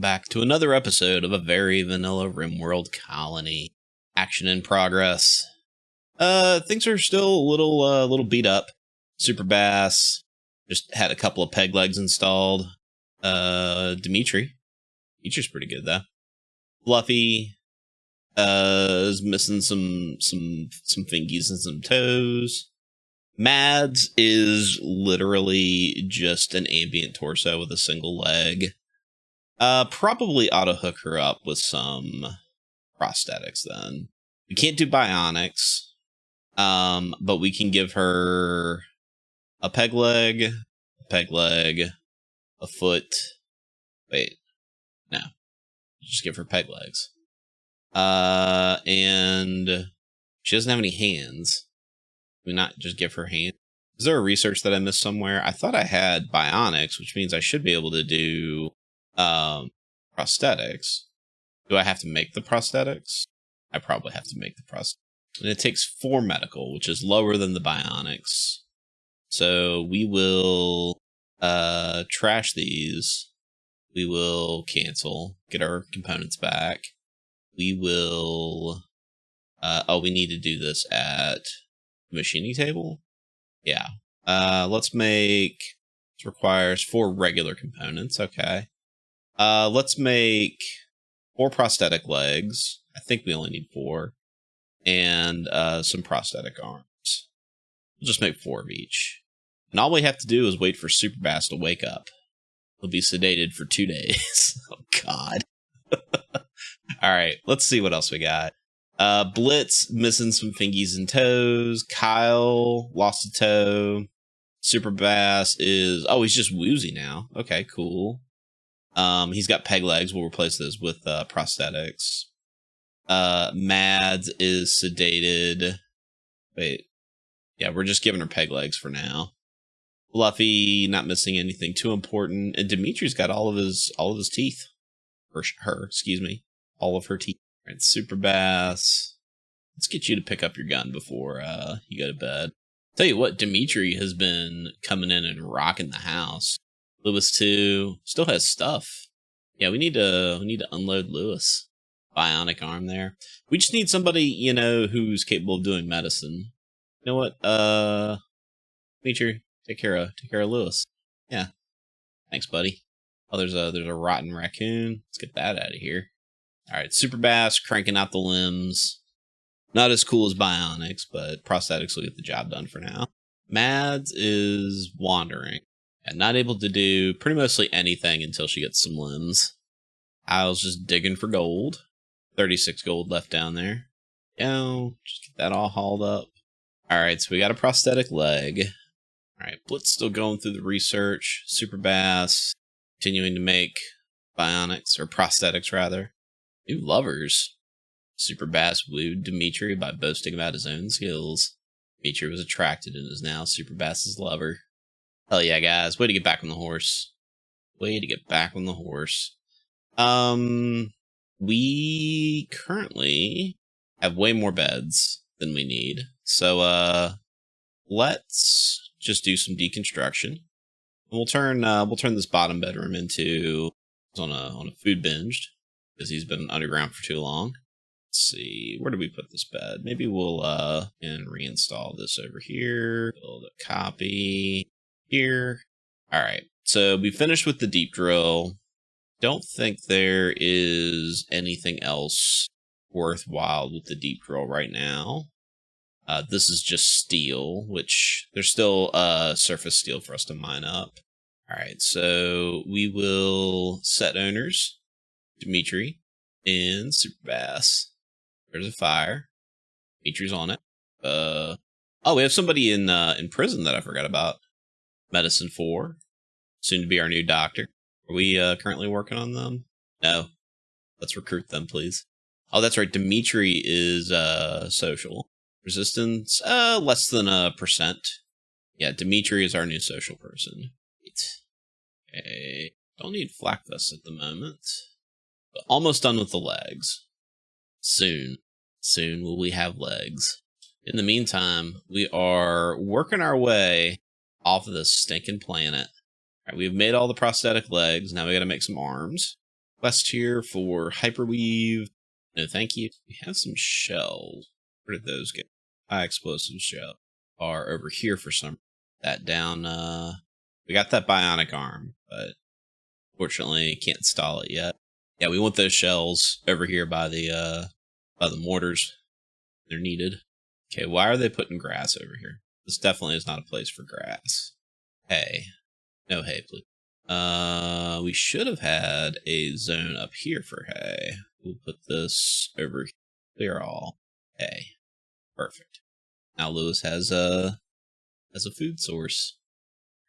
back to another episode of a very vanilla Rimworld colony. Action in progress. Things are still a little beat up. Super Bass just had a couple of peg legs installed. Dimitri's pretty good though. Fluffy is missing some fingies and some toes. Mads is literally just an ambient torso with a single leg. Probably ought to hook her up with some prosthetics then. We can't do bionics, but we can give her a peg leg, a foot. Wait, no. Just give her peg legs. And she doesn't have any hands. Can we not just give her hands? Is there a research that I missed somewhere? I thought I had bionics, which means I should be able to do prosthetics. Do I have to make the prosthetics? I probably have to make the prosthetics. And it takes 4 medical, which is lower than the bionics. So we will trash these. We will cancel, get our components back. We will... we need to do this at the machining table? Yeah. Let's make... This requires 4 regular components. Okay. Let's make 4 prosthetic legs. I think we only need 4. And some prosthetic arms. We'll just make 4 of each. And all we have to do is wait for Super Bass to wake up. He'll be sedated for 2 days. Oh, God. Alright, let's see what else we got. Blitz, missing some fingies and toes. Kyle, lost a toe. Super Bass is... Oh, he's just woozy now. Okay, cool. He's got peg legs. We'll replace those with prosthetics. Mads is sedated. Wait. Yeah, we're just giving her peg legs for now. Fluffy, not missing anything too important. And Dimitri's got all of his teeth. Or her, excuse me. All of her teeth. All right, Super Bass. Let's get you to pick up your gun before you go to bed. Tell you what, Dimitri has been coming in and rocking the house. Lewis too. Still has stuff. Yeah, we need to unload Lewis. Bionic arm there. We just need somebody, who's capable of doing medicine. You know what? Dimitri, take care of Lewis. Yeah. Thanks, buddy. Oh, there's a rotten raccoon. Let's get that out of here. Alright, Super Bass cranking out the limbs. Not as cool as bionics, but prosthetics will get the job done for now. Mads is wandering. And not able to do pretty mostly anything until she gets some limbs. Kyle's just digging for gold. 36 gold left down there. Just get that all hauled up. Alright, so we got a prosthetic leg. Alright, Blitz still going through the research. Super Bass continuing to make bionics, or prosthetics rather. New lovers. Super Bass wooed Dimitri by boasting about his own skills. Dimitri was attracted and is now Super Bass's lover. Hell yeah, guys. Way to get back on the horse. We currently have way more beds than we need. So, let's just do some deconstruction. And we'll turn this bottom bedroom into on a food binge because he's been underground for too long. Let's see, where do we put this bed? Maybe we'll and reinstall this over here. Build a copy here. All right, so we finished with the deep drill. Don't think there is anything else worthwhile with the deep drill right now. This is just steel, which there's still surface steel for us to mine up. All right, so we will set owners, Dimitri and Super Bass. There's a fire. Dimitri's on it. We have somebody in prison that I forgot about. Medicine 4, soon to be our new doctor. Are we currently working on them? No. Let's recruit them, please. Oh, that's right. Dimitri is social. Resistance, less than 1%. Yeah, Dimitri is our new social person. Okay. Don't need flak vests at the moment. But almost done with the legs. Soon will we have legs. In the meantime, we are working our way off of this stinking planet. All right, we've made all the prosthetic legs. Now we got to make some arms. quest here for hyperweave. No, thank you. We have some shells. Where did those go? High explosive shell are over here for some. That down. We got that bionic arm, but fortunately can't install it yet. Yeah, we want those shells over here by the mortars. They're needed. Okay, why are they putting grass over here? This definitely is not a place for grass. Hay. No hay, please. We should have had a zone up here for hay. We'll put this over here. Clear all. Hay. Perfect. Now Lewis has a food source.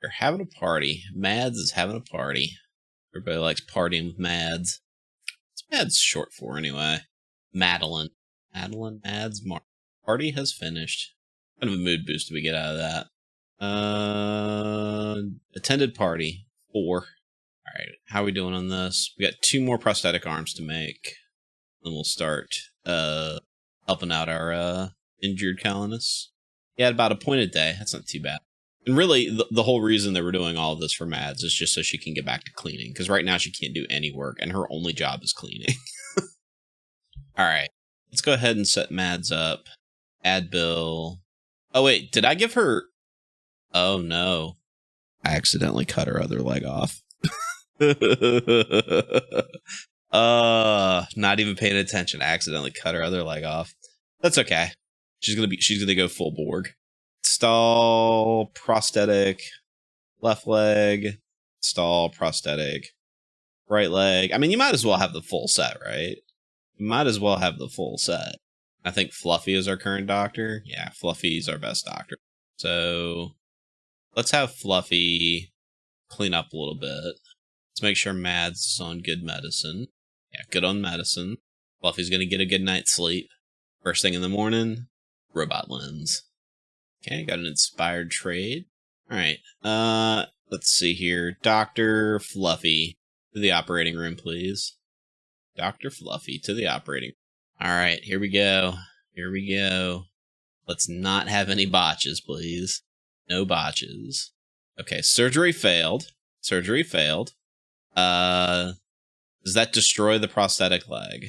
They're having a party. Mads is having a party. Everybody likes partying with Mads. What's Mads short for anyway? Madeline. Madeline, Mads, Mark. Party has finished. What kind of a mood boost do we get out of that? Attended party. 4. Alright, how are we doing on this? We got 2 more prosthetic arms to make. Then we'll start helping out our injured colonists. Yeah, about a point a day. That's not too bad. And really, the whole reason that we're doing all of this for Mads is just so she can get back to cleaning. Because right now she can't do any work, and her only job is cleaning. Alright, let's go ahead and set Mads up. Add bill. Oh wait, did I give her... Oh no. I accidentally cut her other leg off. Not even paying attention. I accidentally cut her other leg off. That's okay. She's gonna go full Borg. Install prosthetic left leg. Install prosthetic right leg. I mean, you might as well have the full set, right? You might as well have the full set. I think Fluffy is our current doctor. Yeah, Fluffy's our best doctor. So let's have Fluffy clean up a little bit. Let's make sure Mads is on good medicine. Yeah, good on medicine. Fluffy's going to get a good night's sleep. First thing in the morning, robot limbs. Okay, got an inspired trade. All right. Let's see here. Dr. Fluffy to the operating room, please. Dr. Fluffy to the operating room. All right, here we go. Here we go. Let's not have any botches, please. No botches. Okay, surgery failed. Surgery failed. Does that destroy the prosthetic leg?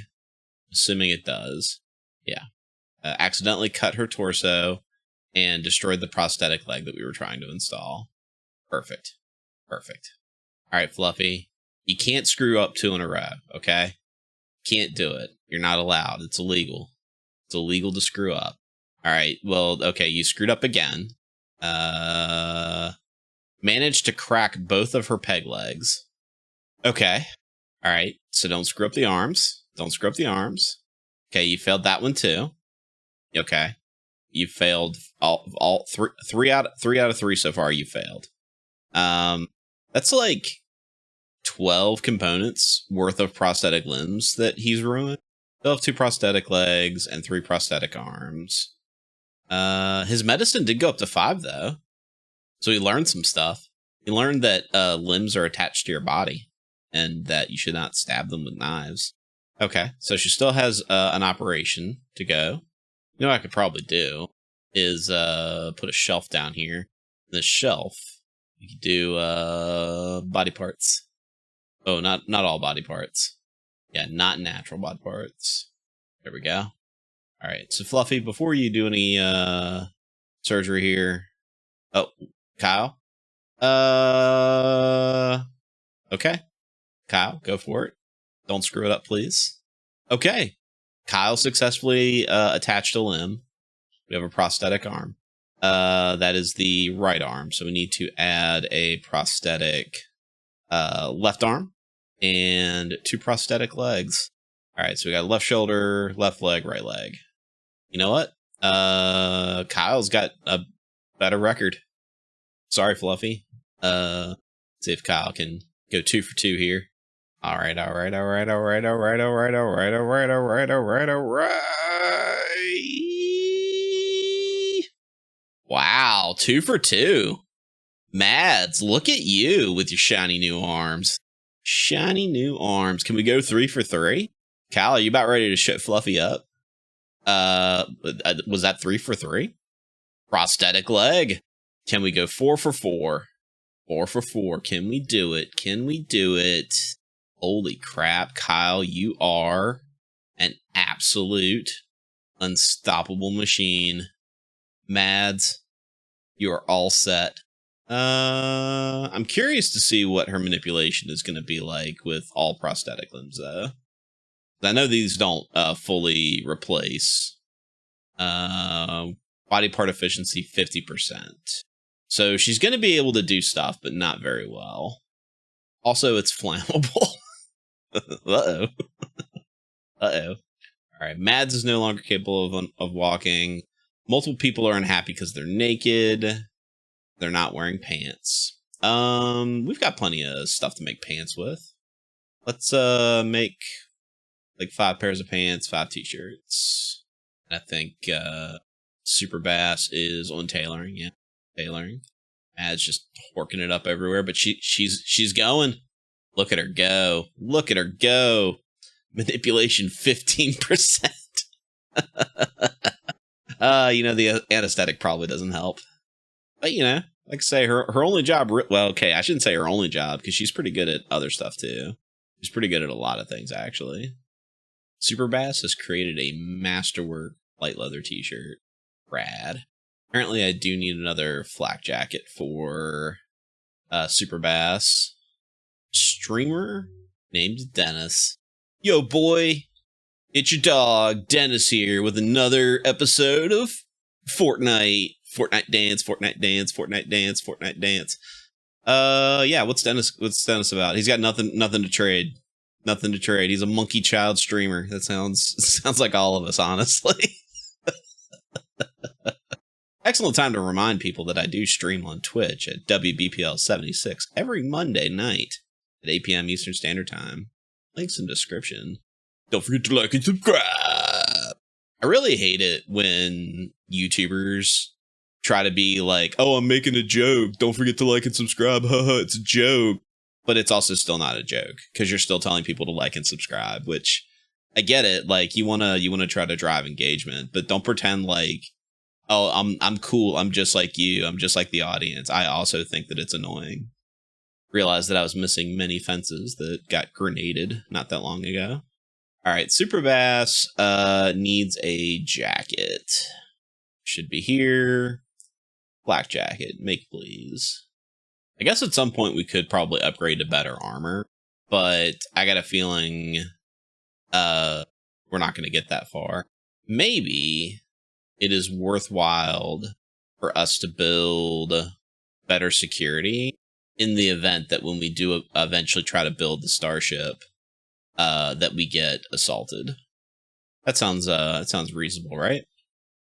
Assuming it does. Yeah. Accidentally cut her torso and destroyed the prosthetic leg that we were trying to install. Perfect. Perfect. All right, Fluffy. You can't screw up 2 in a row, okay? Can't do it. You're not allowed. It's illegal. It's illegal to screw up. All right. Well, okay. You screwed up again. Managed to crack both of her peg legs. Okay. All right. So don't screw up the arms. Don't screw up the arms. Okay. You failed that one too. Okay. You failed all three out of 3 so far. You failed. That's like 12 components worth of prosthetic limbs that he's ruined. He'll have 2 prosthetic legs and 3 prosthetic arms. His medicine did go up to 5 though. So he learned some stuff. He learned that limbs are attached to your body and that you should not stab them with knives. Okay, so she still has an operation to go. You know what I could probably do is put a shelf down here. This shelf, you could do body parts. Oh, not all body parts. Yeah, not natural body parts. There we go. All right, so Fluffy, before you do any surgery here... Oh, Kyle? Okay. Kyle, go for it. Don't screw it up, please. Okay. Kyle successfully attached a limb. We have a prosthetic arm. That is the right arm, so we need to add a prosthetic left arm and 2 prosthetic legs. All right, so we got left shoulder, left leg, right leg. You know what? Kyle's got a better record. Sorry, Fluffy. See if Kyle can go 2 for 2 here. All right. Wow, 2 for 2. Mads, look at you with your shiny new arms. Shiny new arms. Can we go 3 for 3? Kyle, are you about ready to shut Fluffy up? Was that 3 for 3? Prosthetic leg. Can we go 4 for 4? 4 for 4. Can we do it? Can we do it? Holy crap, Kyle, you are an absolute unstoppable machine. Mads, you are all set. I'm curious to see what her manipulation is going to be like with all prosthetic limbs, though. I know these don't fully replace. Body part efficiency 50%. So she's going to be able to do stuff, but not very well. Also, it's flammable. Uh-oh. Uh-oh. All right, Mads is no longer capable of walking. Multiple people are unhappy because they're naked. They're not wearing pants. We've got plenty of stuff to make pants with. Let's make like 5 pairs of pants, 5 t-shirts. And I think Super Bass is on tailoring. Yeah, tailoring. Mads just working it up everywhere, but she's going. Look at her go. Look at her go. Manipulation 15%. The anesthetic probably doesn't help. But, like I say, her only job... Well, okay, I shouldn't say her only job, because she's pretty good at other stuff, too. She's pretty good at a lot of things, actually. Super Bass has created a masterwork light leather t-shirt. Rad. Apparently, I do need another flak jacket for Super Bass. Streamer named Dennis. Yo, boy, it's your dog, Dennis here, with another episode of Fortnite. Fortnite dance, Fortnite dance, Fortnite dance, Fortnite dance. Yeah, what's Dennis about? He's got nothing to trade. Nothing to trade. He's a monkey child streamer. That sounds like all of us, honestly. Excellent time to remind people that I do stream on Twitch at WBPL76 every Monday night at 8 p.m. Eastern Standard Time. Links in description. Don't forget to like and subscribe. I really hate it when YouTubers try to be like, oh, I'm making a joke. Don't forget to like and subscribe. Haha, it's a joke. But it's also still not a joke because you're still telling people to like and subscribe, which I get it. Like you want to try to drive engagement, but don't pretend like, oh, I'm cool. I'm just like you. I'm just like the audience. I also think that it's annoying. Realized that I was missing many fences that got grenaded not that long ago. All right, Super Bass needs a jacket. Should be here. Black jacket, make please. I guess at some point we could probably upgrade to better armor, but I got a feeling we're not going to get that far. Maybe it is worthwhile for us to build better security in the event that when we do eventually try to build the starship, that we get assaulted. That sounds reasonable, right?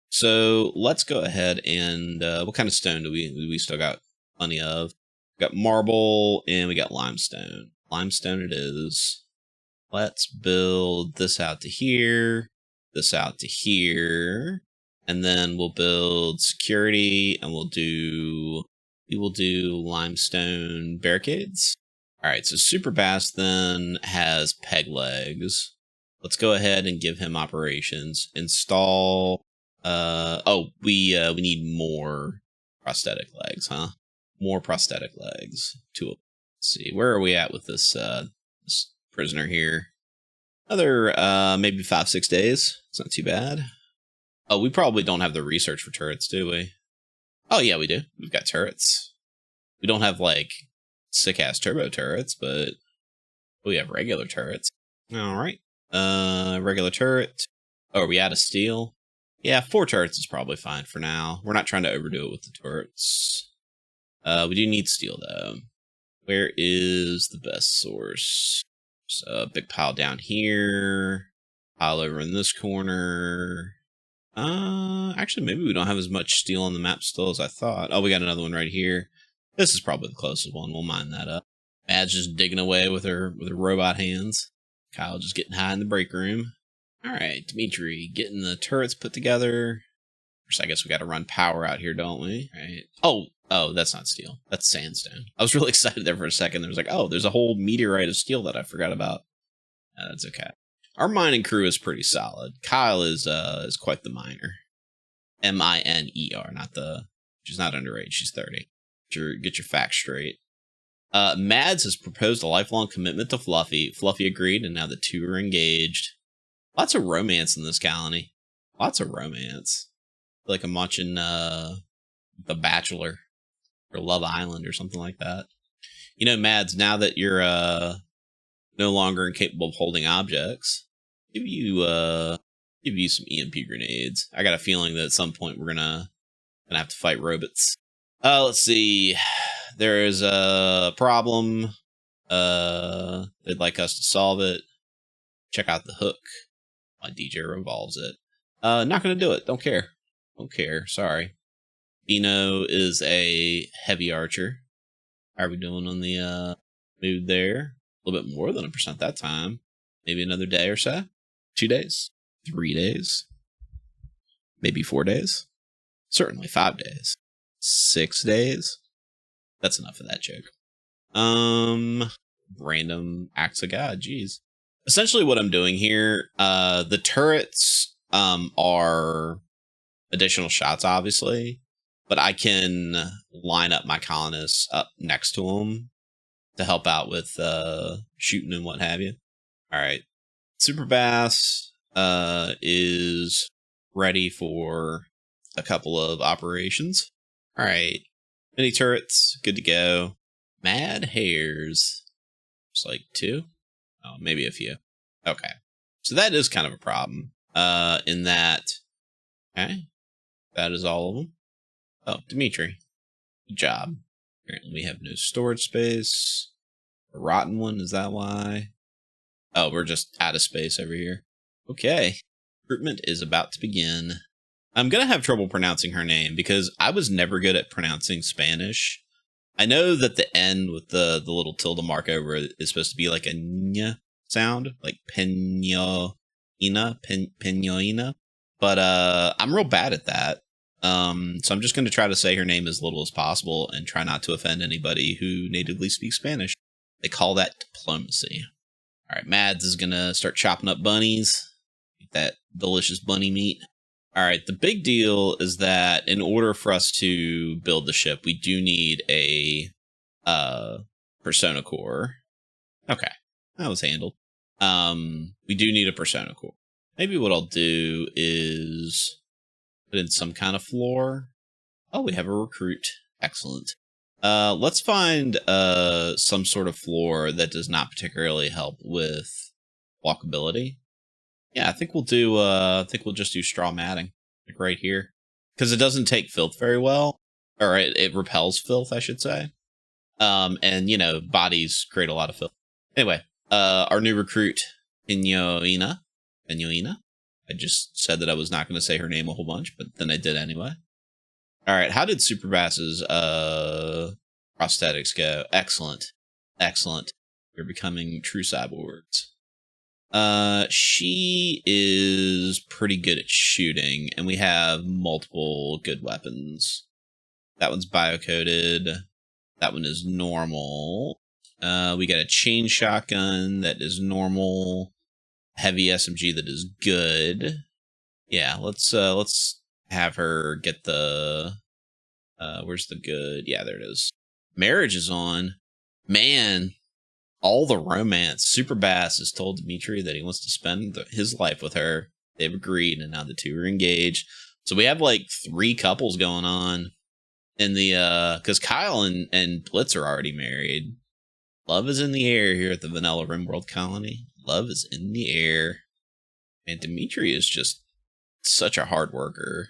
So let's go ahead and what kind of stone do we still got plenty of? We got marble and we got limestone. Limestone it is. Let's build this out to here, this out to here, and then we'll build security and we will do limestone barricades. All right, so Super Bass then has peg legs. Let's go ahead and give him operations. Install. We need more prosthetic legs, huh? More prosthetic legs. Let's see, where are we at with this prisoner here? Another maybe 5-6 days. It's not too bad. Oh, we probably don't have the research for turrets, do we? Oh yeah, we do. We've got turrets. We don't have like sick-ass turbo turrets, but we have regular turrets. All right. Regular turret. Oh, are we out of steel? Yeah, 4 turrets is probably fine for now. We're not trying to overdo it with the turrets. We do need steel, though. Where is the best source? There's a big pile down here. Pile over in this corner. Actually, maybe we don't have as much steel on the map still as I thought. Oh, we got another one right here. This is probably the closest one. We'll mine that up. Mad's just digging away with her robot hands. Kyle just getting high in the break room. All right, Dimitri, getting the turrets put together. First, I guess we got to run power out here, don't we? Right. Oh, that's not steel. That's sandstone. I was really excited there for a second. There was like, oh, there's a whole meteorite of steel that I forgot about. That's okay. Our mining crew is pretty solid. Kyle is quite the miner. Miner, not the. She's not underage. She's 30. Get your facts straight. Mads has proposed a lifelong commitment to Fluffy. Fluffy agreed, and now the two are engaged. Lots of romance in this colony. Lots of romance. I feel like I'm watching The Bachelor or Love Island or something like that. You know, Mads, now that you're no longer incapable of holding objects, give you some EMP grenades. I got a feeling that at some point we're gonna have to fight robots. Let's see. There is a problem. They'd like us to solve it. Check out the hook. My DJ revolves it. Not gonna do it. Don't care. Don't care. Sorry. Bino is a heavy archer. How are we doing on the mood there? A little bit more than 1% that time. Maybe another day or so. 2 days. 3 days. Maybe 4 days. Certainly 5 days. 6 days. That's enough of that joke. Random acts of God. Jeez. Essentially what I'm doing here, the turrets are additional shots, obviously, but I can line up my colonists up next to them to help out with shooting and what have you. All right. Super Bass is ready for a couple of operations. All right. Mini turrets, good to go. Mad hares. It's like 2. Oh, maybe a few. Okay. So that is kind of a problem. In that. Okay. That is all of them. Oh, Dimitri. Good job. Apparently we have no storage space. A rotten one, is that why? Oh, we're just out of space over here. Okay. Recruitment is about to begin. I'm going to have trouble pronouncing her name because I was never good at pronouncing Spanish. I know that the N with the little tilde mark over it is supposed to be like a ñ sound, like peñoina, peñoina. But I'm real bad at that. So I'm just going to try to say her name as little as possible and try not to offend anybody who natively speaks Spanish. They call that diplomacy. All right, Mads is going to start chopping up bunnies. Eat that delicious bunny meat. All right, the big deal is that in order for us to build the ship, we do need a persona core. Okay, that was handled. We do need a persona core. Maybe what I'll do is put in some kind of floor. Oh, we have a recruit. Excellent. Let's find some sort of floor that does not particularly help with walkability. Yeah, I think we'll do. I think we'll just do straw matting, like right here, because it doesn't take filth very well, or it repels filth, I should say. And you know, bodies create a lot of filth. Anyway, our new recruit, Peñoina. I just said that I was not going to say her name a whole bunch, but then I did anyway. All right, how did Super Bass's prosthetics go? Excellent, excellent. We're becoming true cyborgs. She is pretty good at shooting, and we have multiple good weapons. That one's biocoded. That one is normal. We got a chain shotgun that is normal. Heavy SMG that is good. Yeah, let's have her get the where's the good? Yeah, there it is. Marriage is on. Man, all the romance. Super Bass has told Dimitri that he wants to spend his life with her. They've agreed, and now the two are engaged. So we have like 3 couples going on in the because Kyle and Blitz are already married. Love is in the air here at the Vanilla Rimworld colony. Love is in the air. And Dimitri is just such a hard worker.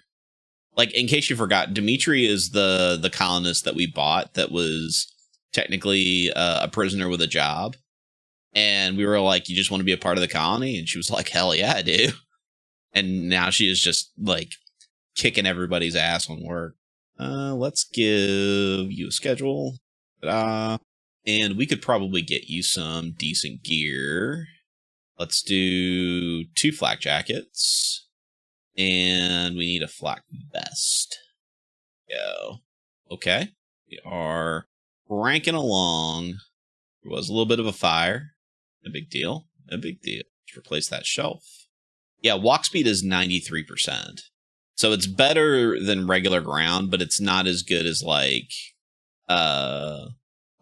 Like, in case you forgot, Dimitri is the colonist that we bought that was technically a prisoner with a job. And we were like, you just want to be a part of the colony? And she was like, hell yeah, I do. And now she is just like kicking everybody's ass on work. Let's give you a schedule. Ta-da. And we could probably get you some decent gear. Let's do 2 flak jackets. And we need a flak vest. Go. Okay. We are ranking along. There was a little bit of a fire. No big deal. No big deal. Let's replace that shelf. Yeah, walk speed is 93%. So it's better than regular ground, but it's not as good as like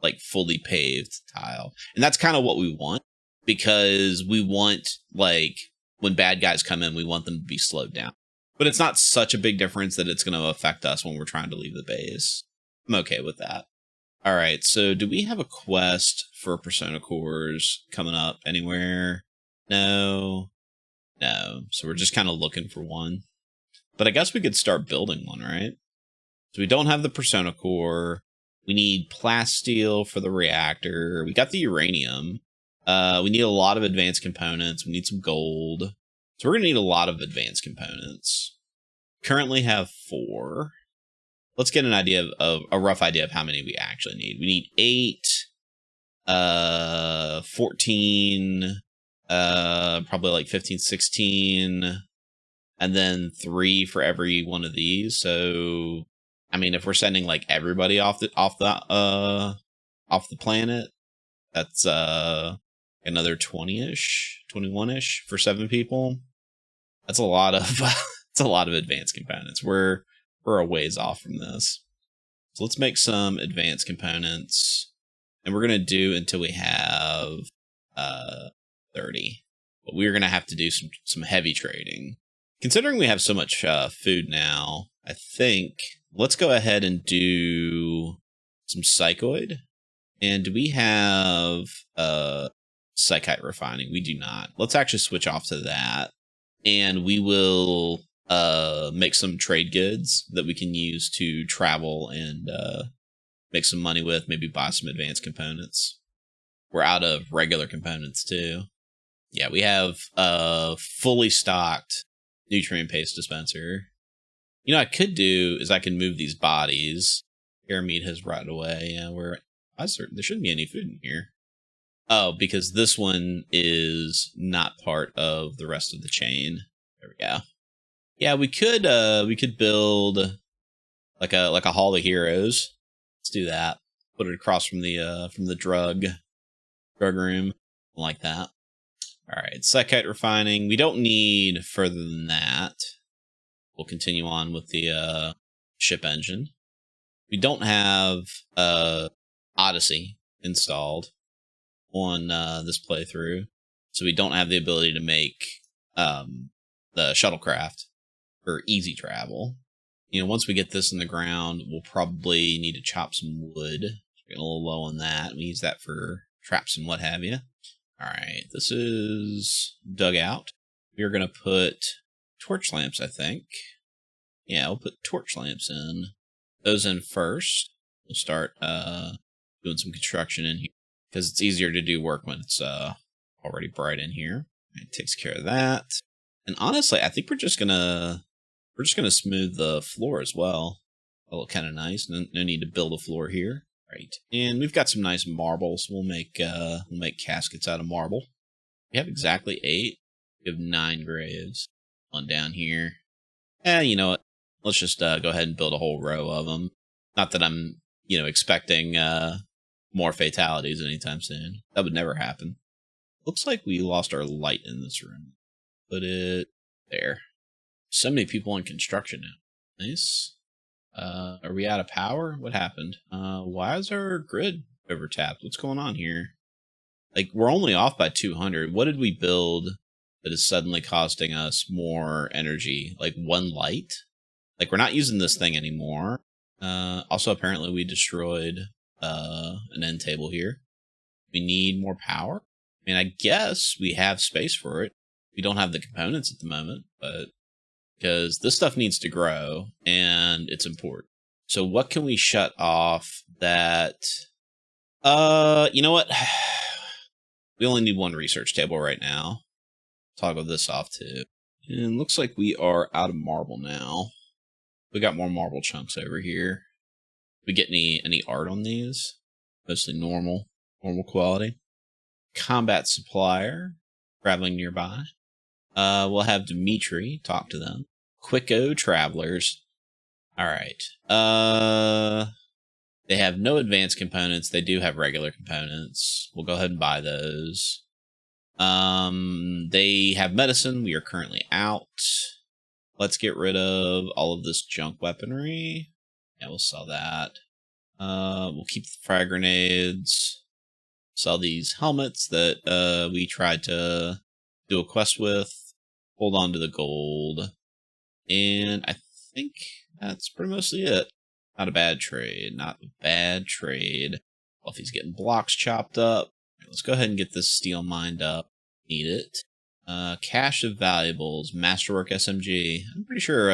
like fully paved tile. And that's kind of what we want, because we want, like, when bad guys come in, we want them to be slowed down. But it's not such a big difference that it's going to affect us when we're trying to leave the base. I'm okay with that. All right, so do we have a quest for Persona cores coming up anywhere? No. So we're just kind of looking for one. But I guess we could start building one, right? So we don't have the Persona core. We need plasteel for the reactor. We got the uranium. We need a lot of advanced components. We need some gold. So we're going to need a lot of advanced components. Currently have 4. Let's get an idea of a rough idea of how many we actually need. We need 8, 14, probably like 15, 16, and then 3 for every one of these. So, I mean, if we're sending like everybody off the planet, that's another 20-ish, 21-ish for 7 people. That's a lot of it's a lot of advanced components. We're a ways off from this. So let's make some advanced components, and we're gonna do until we have 30. But we're gonna have to do some heavy trading. Considering we have so much food now, I think let's go ahead and do some psychoid. And do we have psychite refining? We do not. Let's actually switch off to that, and we will make some trade goods that we can use to travel and make some money with, maybe buy some advanced components. We're out of regular components too. Yeah, we have a fully stocked nutrient paste dispenser. You know, what I could do is I can move these bodies. Airmeat has rotted away. Yeah, there shouldn't be any food in here. Oh, because this one is not part of the rest of the chain. There we go. Yeah, we could build like a Hall of Heroes. Let's do that. Put it across from the drug room, like that. All right, psychite refining. We don't need further than that. We'll continue on with the ship engine. We don't have Odyssey installed on this playthrough, so we don't have the ability to make the shuttlecraft for easy travel. You know, once we get this in the ground, we'll probably need to chop some wood. We're getting a little low on that. We use that for traps and what have you. All right, this is dug out. We're going to put torch lamps, I think. Yeah, we'll put torch lamps in. Those in first. We'll start doing some construction in here, because it's easier to do work when it's already bright in here. It takes care of that. And honestly, I think we're just gonna smooth the floor as well. That'll look kind of nice. No need to build a floor here. Right. And we've got some nice marbles. We'll make caskets out of marble. We have exactly 8. We have 9 graves. One down here. You know what? Let's just go ahead and build a whole row of them. Not that I'm, expecting more fatalities anytime soon. That would never happen. Looks like we lost our light in this room. Put it there. So many people in construction now. Nice. Are we out of power? What happened? Why is our grid overtapped? What's going on here? Like, we're only off by 200. What did we build that is suddenly costing us more energy? Like 1 light? Like, we're not using this thing anymore. Also, apparently we destroyed an end table here. We need more power. I mean, I guess we have space for it. We don't have the components at the moment, but because this stuff needs to grow and it's important. So what can we shut off that, you know what? We only need 1 research table right now. Toggle this off too. And it looks like we are out of marble now. We got more marble chunks over here. We get any art on these? Mostly normal quality. Combat supplier, traveling nearby. We'll have Dimitri talk to them. Quicko travelers. All right. They have no advanced components. They do have regular components. We'll go ahead and buy those. They have medicine. We are currently out. Let's get rid of all of this junk weaponry. Yeah, we'll sell that. We'll keep the frag grenades. Sell these helmets that we tried to do a quest with. Hold on to the gold. And I think that's pretty mostly it. Not a bad trade. Not a bad trade. Well, if he's getting blocks chopped up, let's go ahead and get this steel mined up. Need it. Cache of valuables. Masterwork SMG. I'm pretty sure,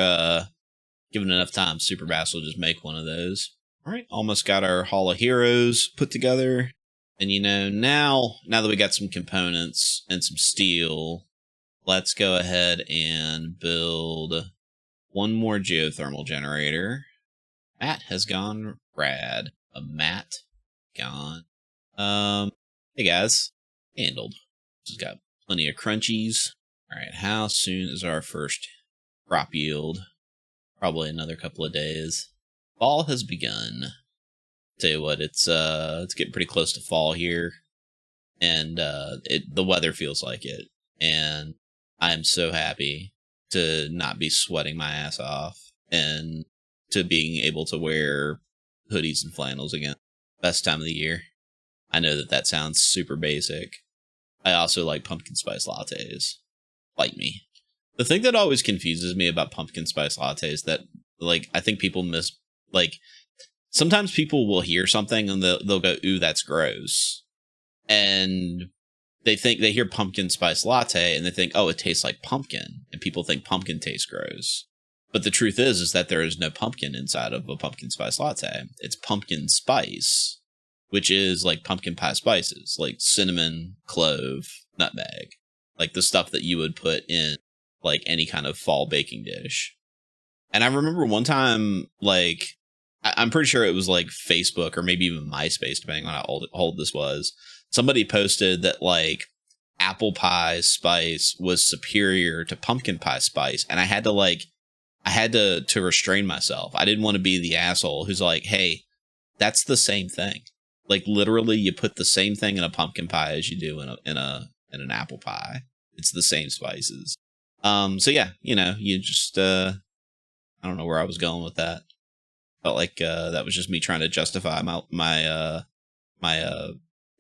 given enough time, Superbass will just make one of those. All right, almost got our Hall of Heroes put together. And you know, now that we got some components and some steel, let's go ahead and build one more geothermal generator. Matt has gone rad. A Matt gone. Hey guys, handled. Just got plenty of crunchies. All right, how soon is our first crop yield? Probably another couple of days. Fall has begun. Tell you what, it's getting pretty close to fall here, and the weather feels like it, and I am so happy to not be sweating my ass off and to being able to wear hoodies and flannels again. Best time of the year. I know that sounds super basic. I also like pumpkin spice lattes. Like me. The thing that always confuses me about pumpkin spice lattes that, like, I think people miss, like, sometimes people will hear something and they'll go, ooh, that's gross. And they hear pumpkin spice latte and they think, oh, it tastes like pumpkin. And people think pumpkin tastes gross. But the truth is that there is no pumpkin inside of a pumpkin spice latte. It's pumpkin spice, which is like pumpkin pie spices, like cinnamon, clove, nutmeg, like the stuff that you would put in like any kind of fall baking dish. And I remember one time, like, I'm pretty sure it was like Facebook or maybe even MySpace, depending on how old this was. Somebody posted that like apple pie spice was superior to pumpkin pie spice. And I had to restrain myself. I didn't want to be the asshole who's like, hey, that's the same thing. Like literally you put the same thing in a pumpkin pie as you do in an apple pie. It's the same spices. So yeah, you know, you just, I don't know where I was going with that. Felt like that was just me trying to justify my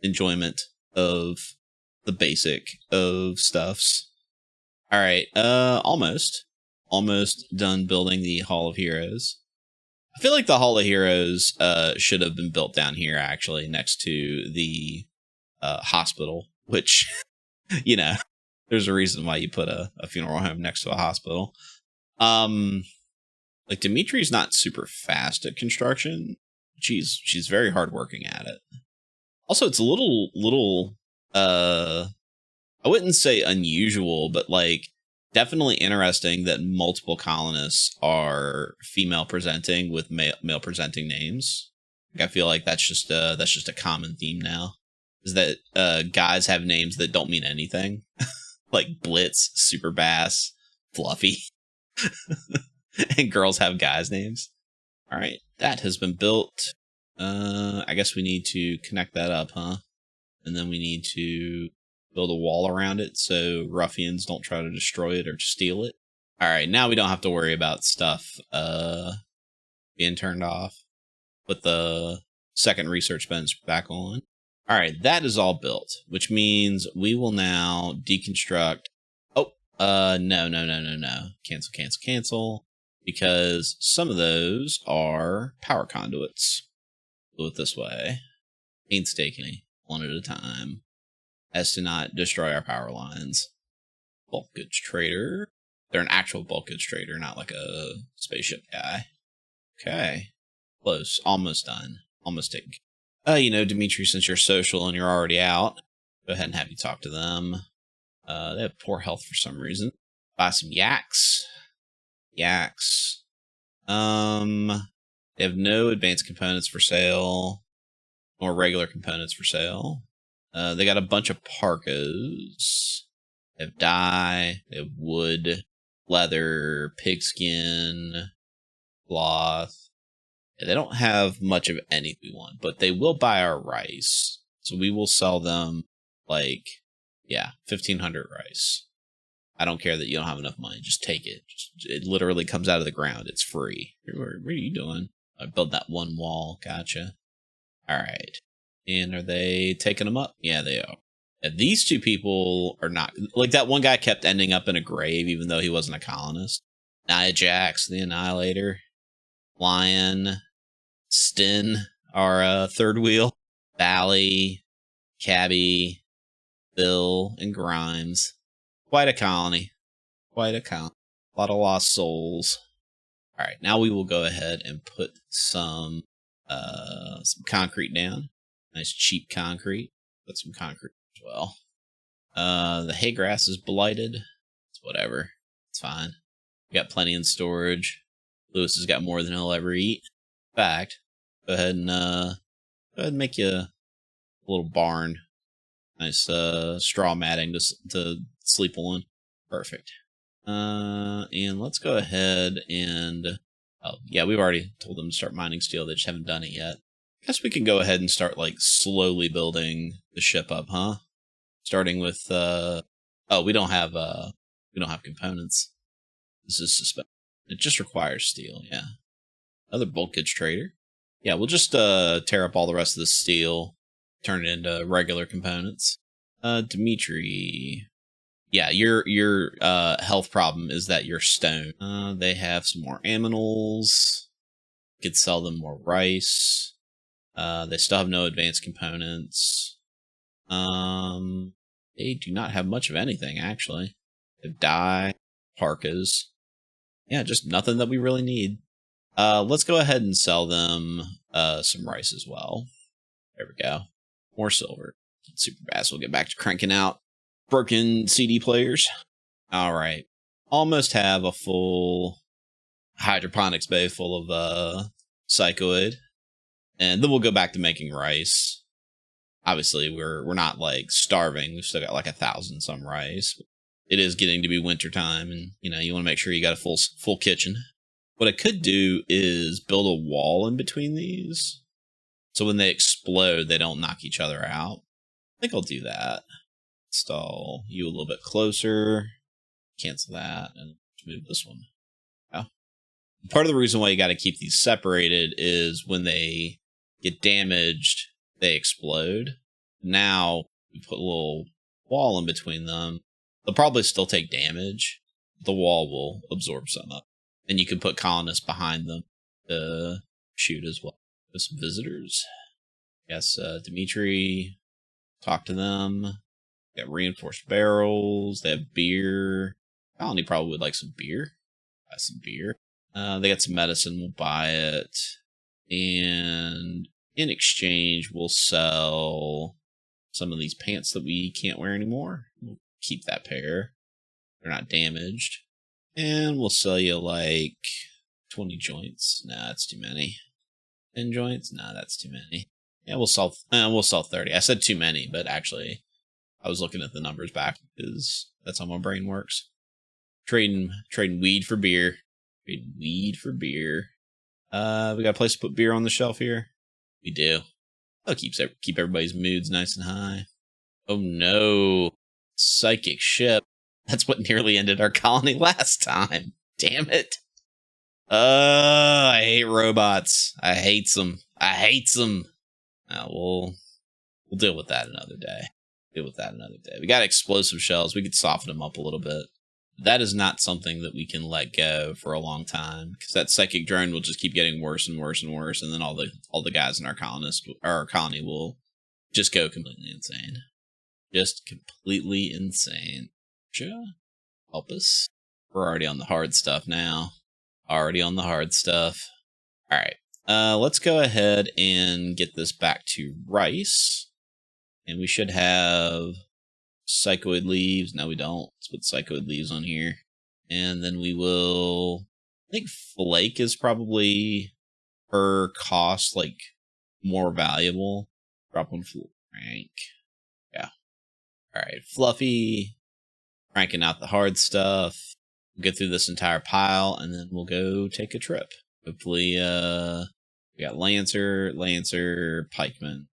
enjoyment of the basic of stuffs. All right, almost done building the Hall of Heroes. I feel like the Hall of Heroes should have been built down here, actually, next to the hospital, which, you know, there's a reason why you put a funeral home next to a hospital. Like, Dimitri's not super fast at construction. She's very hardworking at it. Also, it's a little, I wouldn't say unusual, but, like, definitely interesting that multiple colonists are female presenting with male presenting names. Like, I feel like that's just a common theme now. Is that guys have names that don't mean anything. Like Blitz, Superbass, Fluffy. And girls have guys' names. All right, that has been built. I guess we need to connect that up, huh? And then we need to build a wall around it so ruffians don't try to destroy it or steal it. All right, now we don't have to worry about stuff being turned off. Put the second research bench back on. All right, that is all built, which means we will now deconstruct. Oh, no. Cancel. Because some of those are power conduits. Do it this way. Painstakingly, one at a time, as to not destroy our power lines. Bulk goods trader. They're an actual bulk goods trader, not like a spaceship guy. Okay. Close. Almost done. Almost taken. You know, Dimitri, since you're social and you're already out, go ahead and have you talk to them. They have poor health for some reason. Buy some yaks. Yaks. They have no advanced components for sale, nor regular components for sale. They got a bunch of parkas. They have dye. They have wood, leather, pigskin, cloth. They don't have much of anything we want, but they will buy our rice. So we will sell them, like, yeah, 1,500 rice. I don't care that you don't have enough money. Just take it. It literally comes out of the ground. It's free. What are you doing? I built that one wall. Gotcha. All right. And are they taking them up? Yeah, they are. Yeah, these two people are not. Like, that one guy kept ending up in a grave, even though he wasn't a colonist. Nia Jax, the Annihilator. Lion. Stin, our third wheel. Bally. Cabby. Bill. And Grimes. Quite a colony. Quite a colony. A lot of lost souls. All right, now we will go ahead and put some concrete down. Nice cheap concrete. Put some concrete as well. The hay grass is blighted. It's whatever. It's fine. We got plenty in storage. Lewis has got more than he'll ever eat. In fact, go ahead and make you a little barn. Nice straw matting to sleep on. Perfect. And let's go ahead and, oh yeah, we've already told them to start mining steel. They just haven't done it yet. Guess we can go ahead and start like slowly building the ship up, huh? Starting with, oh, we don't have components. This is suspect. It just requires steel. Yeah. Another bulkage trader. Yeah. We'll just, tear up all the rest of the steel, turn it into regular components. Dimitri. Yeah, your health problem is that you're stone. They have some more aminals. Could sell them more rice. They still have no advanced components. They do not have much of anything, actually. They have dye, parkas. Yeah, just nothing that we really need. Let's go ahead and sell them some rice as well. There we go. More silver. Super fast. We'll get back to cranking out broken CD players. All right. Almost have a full hydroponics bay full of psychoid. And then we'll go back to making rice. Obviously, we're not like starving. We've still got like 1,000 some rice. It is getting to be winter time, and you want to make sure you got a full kitchen. What I could do is build a wall in between these, so when they explode, they don't knock each other out. I think I'll do that. Install you a little bit closer, cancel that, and move this one. Oh. Part of the reason why you got to keep these separated is when they get damaged, they explode. Now, we put a little wall in between them. They'll probably still take damage. The wall will absorb some up. And you can put colonists behind them to shoot as well. There's some visitors. Yes, Dimitri, talk to them. Got reinforced barrels. They have beer. Colony probably would like some beer. Buy some beer. They got some medicine. We'll buy it. And in exchange, we'll sell some of these pants that we can't wear anymore. We'll keep that pair. They're not damaged. And we'll sell you like 20 joints. Nah, that's too many. 10 joints? Nah, that's too many. Yeah, we'll sell 30. I said too many, but actually I was looking at the numbers back because that's how my brain works. Trading weed for beer. Trading weed for beer. We got a place to put beer on the shelf here. We do. That'll keep everybody's moods nice and high. Oh no. Psychic ship. That's what nearly ended our colony last time. Damn it. I hate robots. I hate them. We'll deal with that another day. We got explosive shells. We could soften them up a little bit. That is not something that we can let go for a long time, because that psychic drone will just keep getting worse and worse and worse, and then all the guys in our colony will just go completely insane. Just completely insane. Sure. Help us. We're already on the hard stuff now. All right. Let's go ahead and get this back to rice. And we should have psychoid leaves. No, we don't. Let's put psychoid leaves on here. And then we will... I think flake is probably per cost, like, more valuable. Drop one rank. Yeah. Alright, Fluffy. Cranking out the hard stuff. We'll get through this entire pile, and then we'll go take a trip. Hopefully, we got Lancer, Pikeman.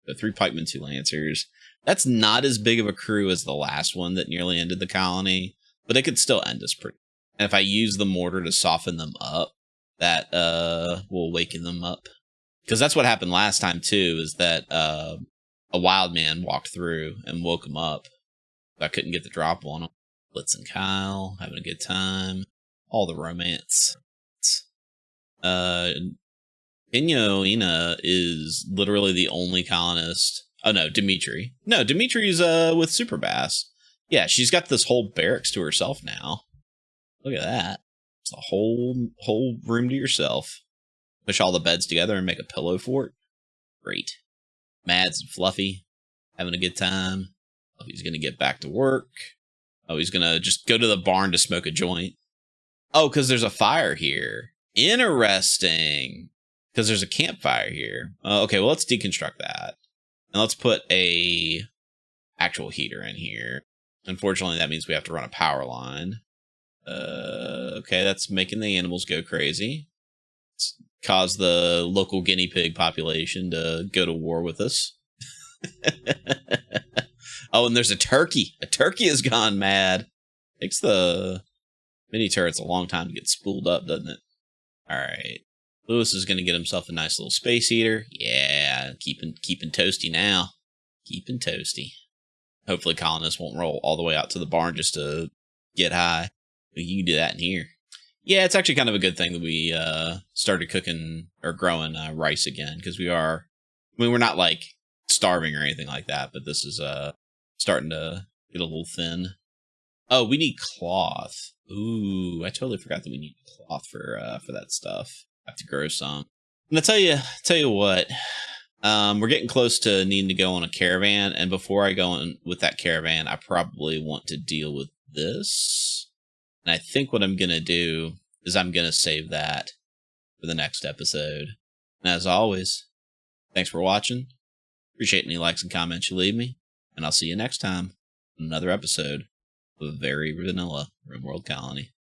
So 3 Pikemen, 2 Lancers. That's not as big of a crew as the last one that nearly ended the colony, but it could still end us pretty. And if I use the mortar to soften them up, that will waken them up. Because that's what happened last time too, is that a wild man walked through and woke him up. I couldn't get the drop on him. Blitz and Kyle having a good time. All the romance. Ina is literally the only colonist. Oh no, Dimitri. No, Dimitri's with Superbass. Yeah, she's got this whole barracks to herself now. Look at that. It's a whole room to yourself. Push all the beds together and make a pillow fort. Great. Mads and Fluffy having a good time. Fluffy's gonna get back to work. Oh, he's gonna just go to the barn to smoke a joint. Oh, because there's a fire here. Interesting. Because there's a campfire here. Okay, well, let's deconstruct that. And let's put a actual heater in here. Unfortunately, that means we have to run a power line. Okay, that's making the animals go crazy. It's caused the local guinea pig population to go to war with us. Oh, and there's a turkey. A turkey has gone mad. Takes the mini turrets a long time to get spooled up, doesn't it? All right. Lewis is going to get himself a nice little space heater. Yeah, keeping toasty now. Keeping toasty. Hopefully colonists won't roll all the way out to the barn just to get high. You can do that in here. Yeah, it's actually kind of a good thing that we started cooking or growing rice again, because we're not like starving or anything like that, but this is starting to get a little thin. Oh, we need cloth. Ooh, I totally forgot that we need cloth for that stuff. I have to grow some. And I'll tell you what, we're getting close to needing to go on a caravan, and before I go on with that caravan, I probably want to deal with this. And I think what I'm going to do is I'm going to save that for the next episode. And as always, thanks for watching. Appreciate any likes and comments you leave me. And I'll see you next time on another episode of a very vanilla Rimworld Colony.